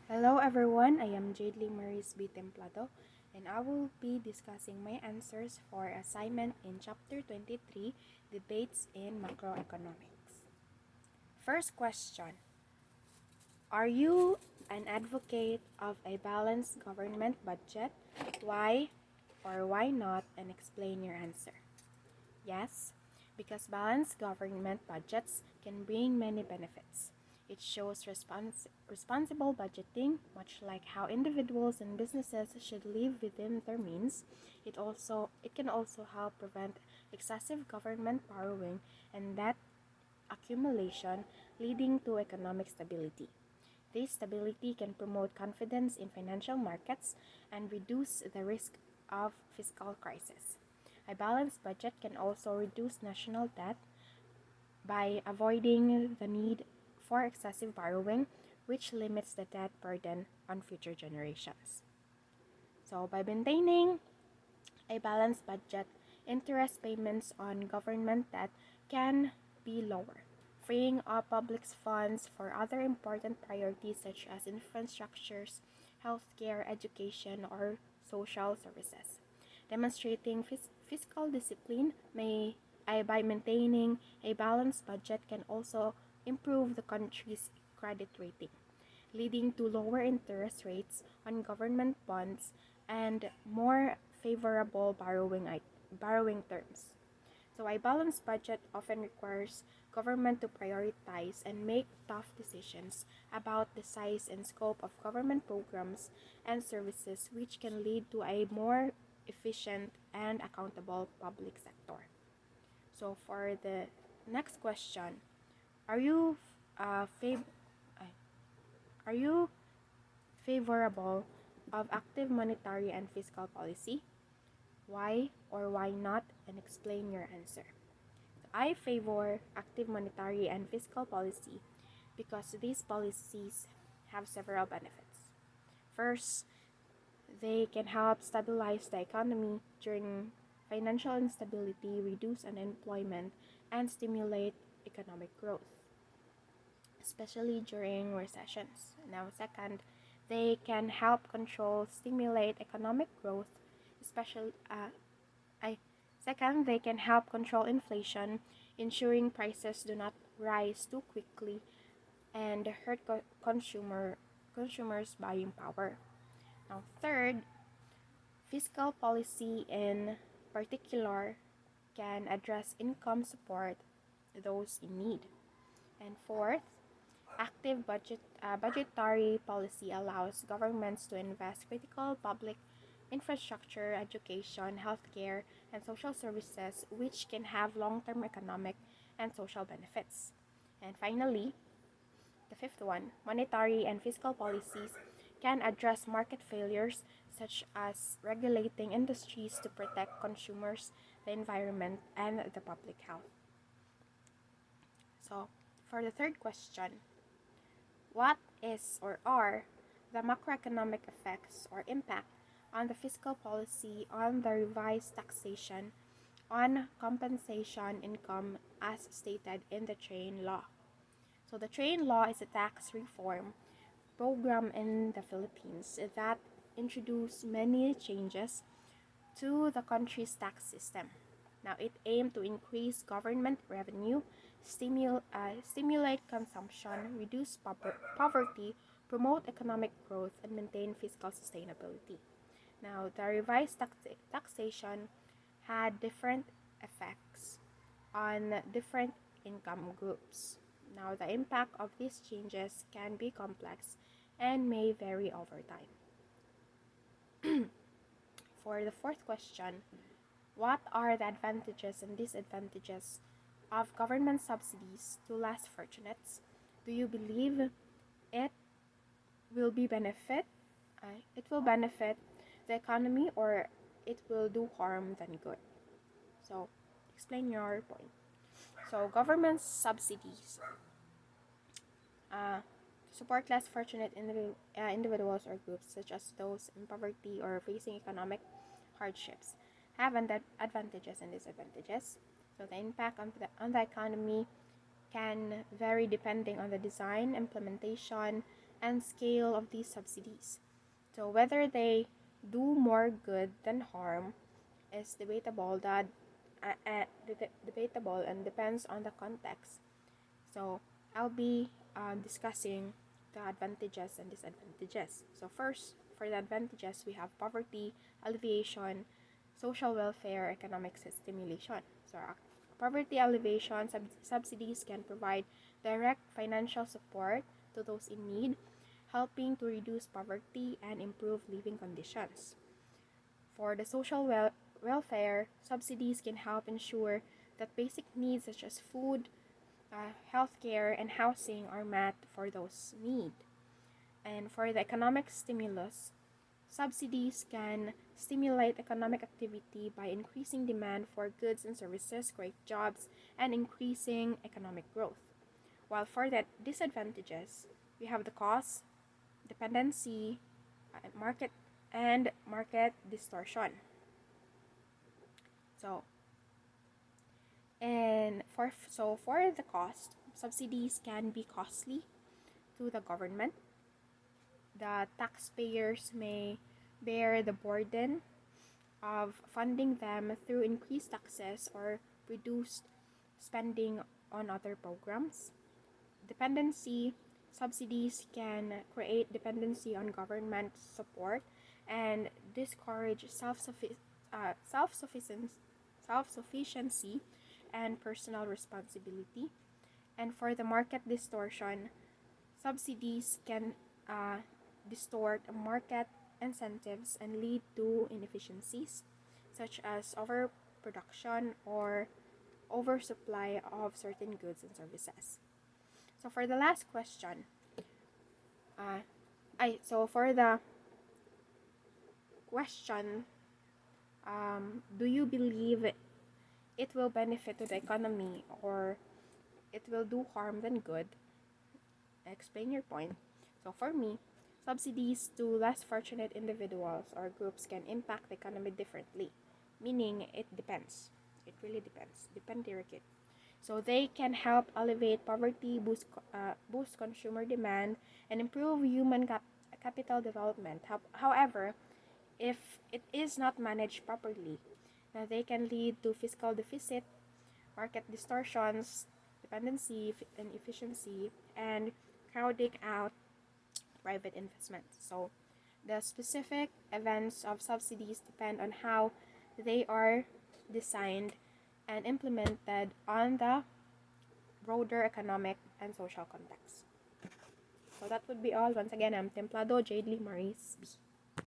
Hello everyone, I am Jadeley TEMPLADO and I will be discussing my answers for assignment in Chapter 23, Debates in Macroeconomics. First question, are you an advocate of a balanced government budget? Why or why not, and explain your answer. Yes, because balanced government budgets can bring many benefits. It shows responsible budgeting, much like how individuals and businesses should live within their means. It can also help prevent excessive government borrowing and debt accumulation, leading to economic stability. This stability can promote confidence in financial markets and reduce the risk of fiscal crisis. A balanced budget can also reduce national debt by avoiding the need for excessive borrowing, which limits the debt burden on future generations. So, by maintaining a balanced budget, interest payments on government debt can be lower, freeing up public funds for other important priorities such as infrastructures, healthcare, education, or social services. Demonstrating fiscal discipline by maintaining a balanced budget can also improve the country's credit rating, leading to lower interest rates on government bonds and more favorable borrowing terms. So a balanced budget often requires government to prioritize and make tough decisions about the size and scope of government programs and services, which can lead to a more efficient and accountable public sector. So for the next question, are you uh, fav- are you favorable of active monetary and fiscal policy? Why or why not, and explain your answer. I favor active monetary and fiscal policy because these policies have several benefits. First, they can help stabilize the economy during financial instability, reduce unemployment, and stimulate economic growth, especially during recessions. Now, second, they can help stimulate economic growth, especially I second, they can help control inflation, ensuring prices do not rise too quickly and hurt consumers' buying power. Now, third, fiscal policy in particular can address income support those in need. And fourth, budgetary policy allows governments to invest critical public infrastructure, education, healthcare, and social services, which can have long-term economic and social benefits. And finally, the fifth one, monetary and fiscal policies can address market failures such as regulating industries to protect consumers, the environment, and the public health. So, for the third question, what is or are the macroeconomic effects or impact on the fiscal policy on the revised taxation on compensation income as stated in the Train Law? So the Train Law is a tax reform program in the Philippines that introduced many changes to the country's tax system. Now, it aimed to increase government revenue, stimulate consumption, reduce poverty, promote economic growth, and maintain fiscal sustainability. Now, the revised taxation had different effects on different income groups. Now, the impact of these changes can be complex and may vary over time. For the fourth question, what are the advantages and disadvantages of government subsidies to less fortunate? Do you believe it will be benefit? It will benefit the economy, or it will do harm than good? So, explain your point. So, government subsidies to support less fortunate individuals or groups, such as those in poverty or facing economic hardships, have advantages and disadvantages. So the impact on the economy can vary depending on the design, implementation, and scale of these subsidies. So whether they do more good than harm is debatable and depends on the context. So I'll be discussing the advantages and disadvantages. So first, for the advantages, we have poverty alleviation, social welfare, economic stimulation. So poverty alleviation subsidies can provide direct financial support to those in need, helping to reduce poverty and improve living conditions. For the social welfare, subsidies can help ensure that basic needs such as food, healthcare, and housing are met for those in need. And for the economic stimulus, subsidies can stimulate economic activity by increasing demand for goods and services, create jobs, and increasing economic growth. While for the disadvantages, we have the cost, dependency, market distortion. So, for the cost, subsidies can be costly to the government. The taxpayers may bear the burden of funding them through increased taxes or reduced spending on other programs. Dependency subsidies can create dependency on government support and discourage self-sufficiency and personal responsibility. And for the market distortion, subsidies can distort market incentives and lead to inefficiencies such as overproduction or oversupply of certain goods and services. So for the last question, for the question, do you believe it will benefit to the economy or it will do harm than good? Explain your point. So for me, subsidies to less fortunate individuals or groups can impact the economy differently, meaning it depends. It really depends. Depende. So they can help alleviate poverty, boost consumer demand, and improve human capital development. However, if it is not managed properly, they can lead to fiscal deficit, market distortions, dependency and efficiency, and crowding out private investment. So the specific events of subsidies depend on how they are designed and implemented on the broader economic and social context. So that would be all. Once again, I'm Templado Jadeley Maurice B.